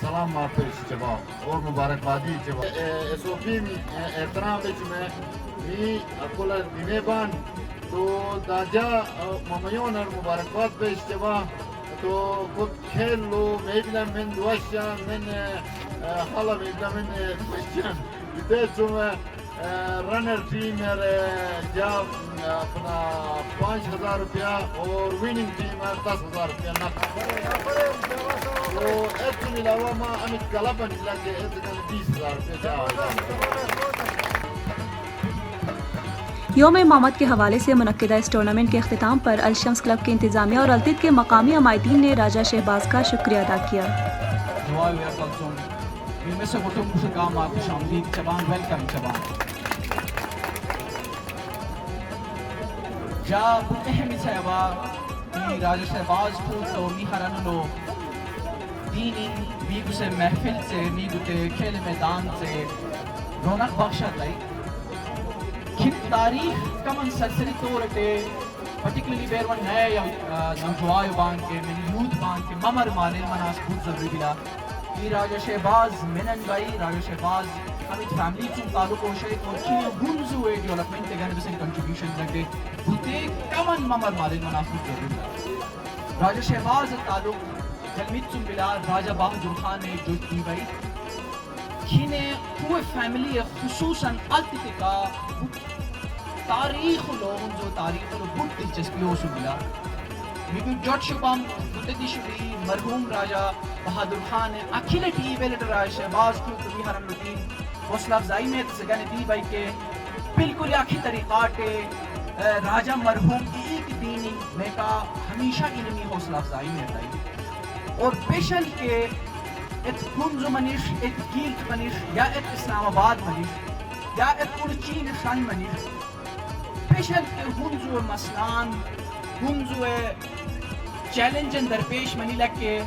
سلام پیش جواب اور مبارکبادی جواب ایس او پی احترام میں اکول دینے تو داجا ممیون اور مبارکباد پیش جواب تو خود کھیل لو میبلا من دوشا من حالا میبلا من کوشچن دیتو میں رنر ٹیم جا اپنا 5,000 روپیہ اور ویننگ ٹیم 10,000 روپیہ نقد تو اس کے علاوہ میں امت کلب نکلا کہ 20,000 روپیہ جا یوم امامت کے حوالے سے منعقدہ اس ٹورنامنٹ کے اختتام پر الشمس کلب کے انتظامیہ اور التت کے مقامی عمائدین نے راجہ شہباز کا شکریہ ادا کیا۔ جا اهمی سیوا دی راجہ شہباز کو تو میہرانو دینی میگو سے محفل سے میگو تے کھیل میدان سے رونق بخشت لائی کھن تاریخ کمن سلسلی طور تے پرٹیکولرلی بیرون ہے یا نوجوائے بان کے من یوتھ بان کے ممر مالل مناس بہت ضروری بلا یہ راجہ شہباز منن بائی راجہ شہباز ہمیں فیملی چون تعلق ہو شاید اور کھنے گنزو ہوئے ڈیولپمنٹ کے گھر بسیں کنٹریبیوشن لگے بھوتے کمن ممر مالل مناس بہت ضروری بلا راجہ شہباز تعلق جلمیت چون بلا راجہ بہادر خان نے جو کی بائی کھنے ہوئے فیملی خصوصاً التتے کا تاریخ لوگوں جو تاریخ لوگ بہت دلچسپی ہو سو بلا میگو جوٹ شبام بودتی شبی مرحوم راجہ بہادر خان نے اکھیلے ٹی ویلیٹر راجہ شہباز کی تو بھی حرم لطین حوصلہ افزائی میں سگانے دی بائی کے بالکل آخی طریقاتے راجہ مرحوم ایک دینی میں کا ہمیشہ علمی حوصلہ افزائی میں دائی اور پیشل کے ایت گنزو منش ایت گیلت منش یا ایت اسلام آباد منش یا ایت اڑچین شان منش پیشل کے گنزو مسلان گنزو چیلنجن درپیش منی لکے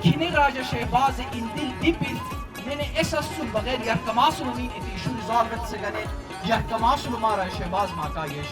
کھنے راجہ شہباز ان دل دیپیت میں نے ایسا سو بغیر یا کماسو مین اتیشو رضالت سے گنے یا کماسو مارا شہباز ماں کا یہ